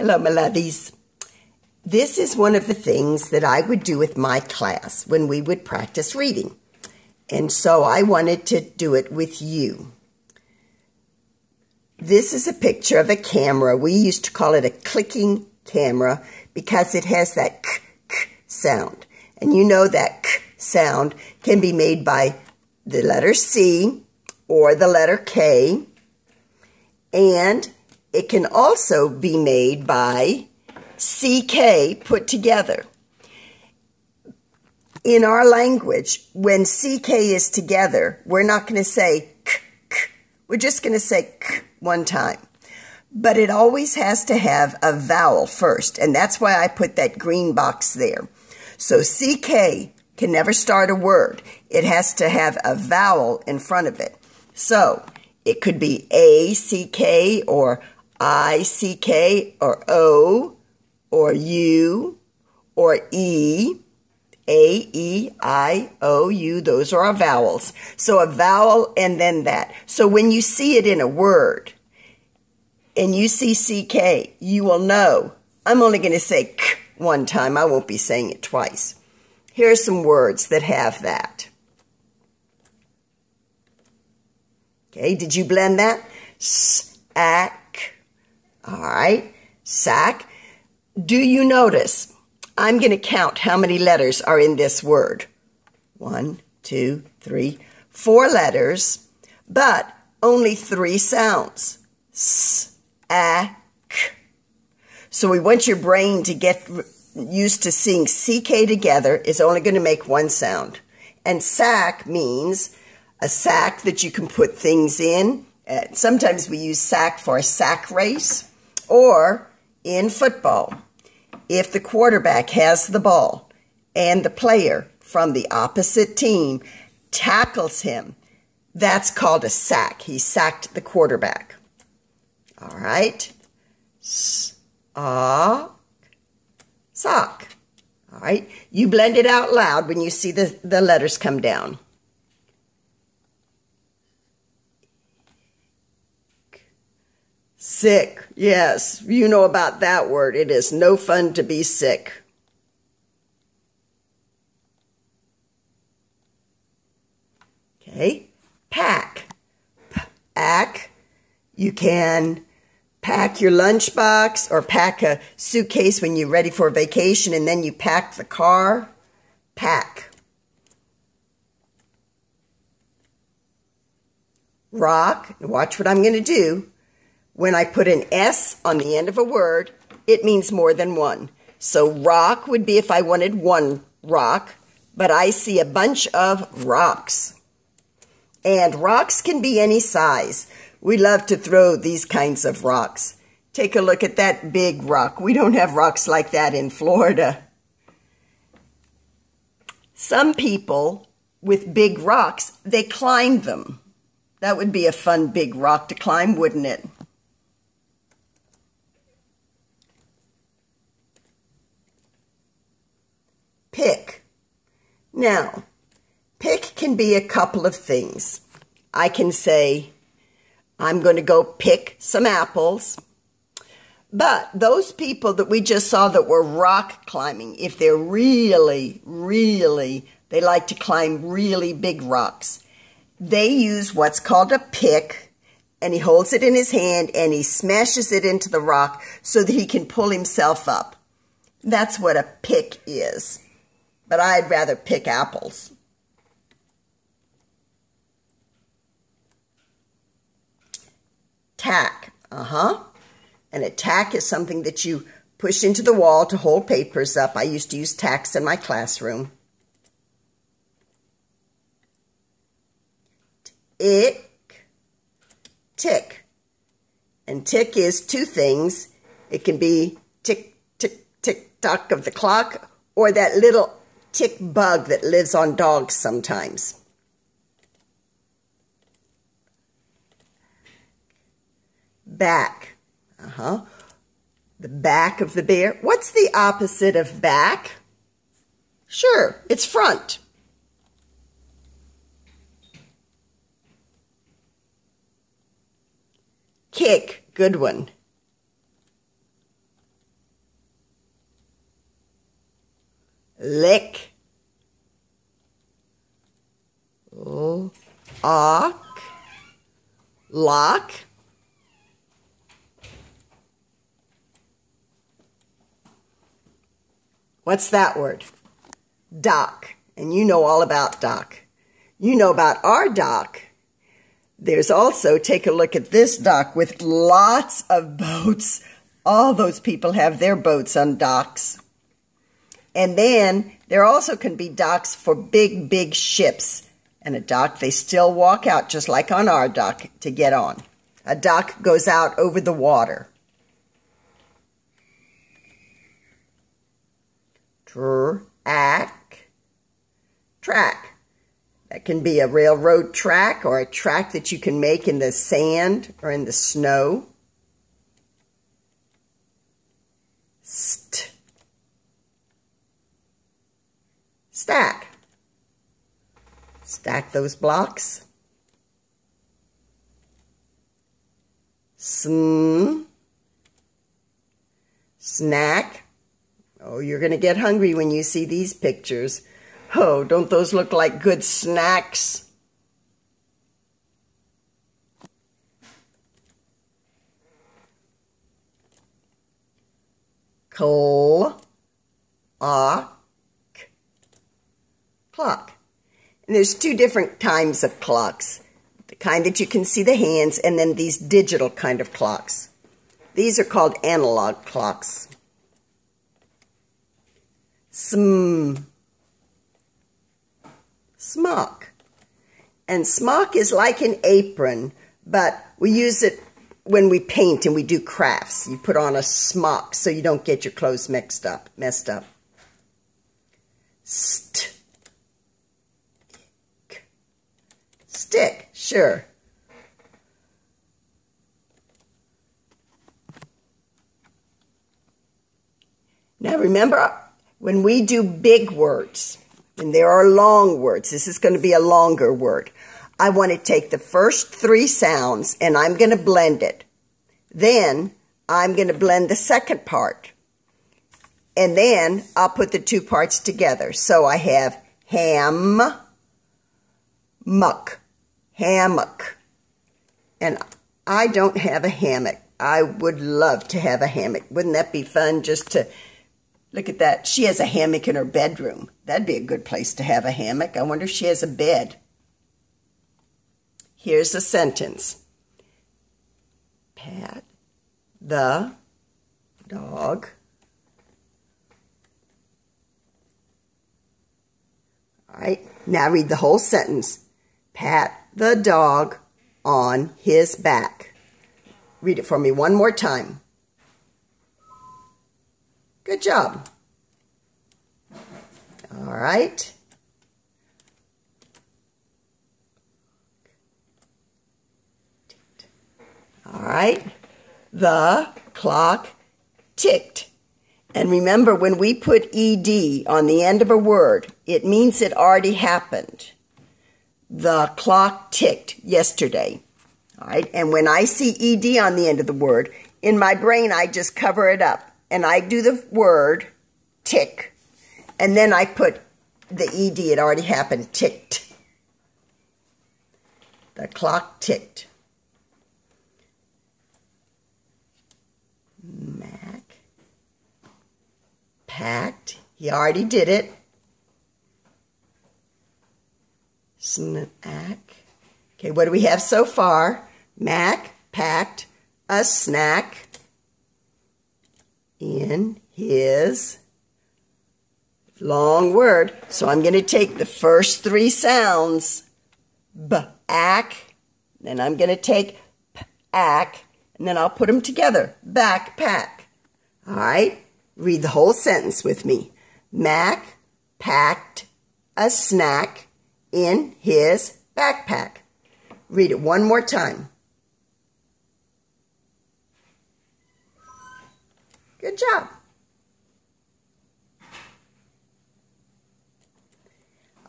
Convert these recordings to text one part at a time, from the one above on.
Hello, my lovies. This is one of the things that I would do with my class when we would practice reading. And so I wanted to do it with you. This is a picture of a camera. We used to call it a clicking camera because it has that k sound. And you know that k sound can be made by the letter C or the letter K. And it can also be made by CK put together. In our language, when CK is together, we're not going to say k, k. We're just going to say k one time. But it always has to have a vowel first, and that's why I put that green box there. So CK can never start a word. It has to have a vowel in front of it. So it could be A-C-K or I-C-K or O or U or E. A-E-I-O-U, those are our vowels. So a vowel and then that. So when you see it in a word and you see CK, you will know I'm only going to say k one time. I won't be saying it twice. Here are some words that have that. Okay, did you blend that? Sack. All right, sack. Do you notice? I'm going to count how many letters are in this word. 1, 2, 3, 4 letters, but only 3 sounds. S, A, K. So we want your brain to get used to seeing CK together is only going to make one sound. And sack means a sack that you can put things in. Sometimes we use sack for a sack race or in football. If the quarterback has the ball and the player from the opposite team tackles him, that's called a sack. He sacked the quarterback. All right. Sock. All right. You blend it out loud when you see the letters come down. Sick. Yes, you know about that word. It is no fun to be sick. Okay. Pack. Pack. You can pack your lunchbox or pack a suitcase when you're ready for a vacation and then you pack the car. Pack. Rock. Watch what I'm going to do. When I put an S on the end of a word, it means more than one. So rock would be if I wanted one rock, but I see a bunch of rocks. And rocks can be any size. We love to throw these kinds of rocks. Take a look at that big rock. We don't have rocks like that in Florida. Some people with big rocks, they climb them. That would be a fun big rock to climb, wouldn't it? Pick. Now, pick can be a couple of things. I can say, I'm going to go pick some apples. But those people that we just saw that were rock climbing, if they're really, they like to climb really big rocks, they use what's called a pick, and he holds it in his hand and he smashes it into the rock so that he can pull himself up. That's what a pick is. But I'd rather pick apples. Tack. And a tack is something that you push into the wall to hold papers up. I used to use tacks in my classroom. Tick. Tick. And tick is 2 things. It can be tick, tick, tick, tock of the clock, or that little tick bug that lives on dogs sometimes. Back. The back of the bear. What's the opposite of back? Sure, it's front. Kick. Good one. lick, lock, lock, what's that word? Dock. And you know all about dock. You know about our dock. There's also, take a look at this dock with lots of boats. All those people have their boats on docks. And then there also can be docks for big, big ships. And a dock, they still walk out just like on our dock to get on. A dock goes out over the water. Track. That can be a railroad track or a track that you can make in the sand or in the snow. Stack. Stack those blocks. Snack. Oh, you're going to get hungry when you see these pictures. Oh, don't those look like good snacks? Clock. And there's two different kinds of clocks. The kind that you can see the hands, and then these digital kind of clocks. These are called analog clocks. Smock. And smock is like an apron, but we use it when we paint and we do crafts. You put on a smock so you don't get your clothes messed up. Stick, sure. Now remember, when we do big words, and there are long words, this is going to be a longer word. I want to take the first three sounds and I'm going to blend it. Then I'm going to blend the second part. And then I'll put the two parts together. So I have hammock. And I don't have a hammock. I would love to have a hammock. Wouldn't that be fun just to... Look at that. She has a hammock in her bedroom. That'd be a good place to have a hammock. I wonder if she has a bed. Here's a sentence. Pat the dog all right, now read the whole sentence. Pat the dog on his back. Read it for me one more time. Good job. All right. All right. The clock ticked. And remember, when we put ED on the end of a word, it means it already happened. The clock ticked yesterday. All right. And when I see ED on the end of the word, in my brain, I just cover it up. And I do the word tick. And then I put the ED, it already happened, ticked. The clock ticked. Mac. Packed. He already did it. Snack. Okay, what do we have so far? Mac packed a snack in his long word. So I'm going to take the first three sounds, b-ack, then I'm going to take p-ack, and then I'll put them together, backpack. All right, read the whole sentence with me. Mac packed a snack in his backpack. Read it one more time. Good job.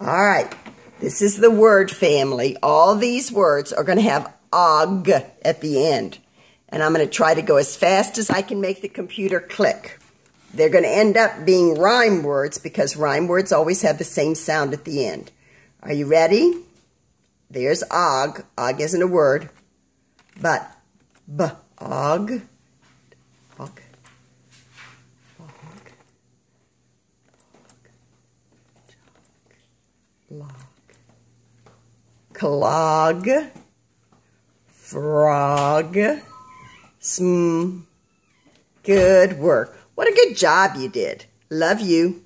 All right, this is the word family. All these words are going to have og at the end. And I'm going to try to go as fast as I can make the computer click. They're going to end up being rhyme words because rhyme words always have the same sound at the end. Are you ready? There's og. Og isn't a word, but og. Og. Og. Log. Clog. Frog. Good work. What a good job you did. Love you.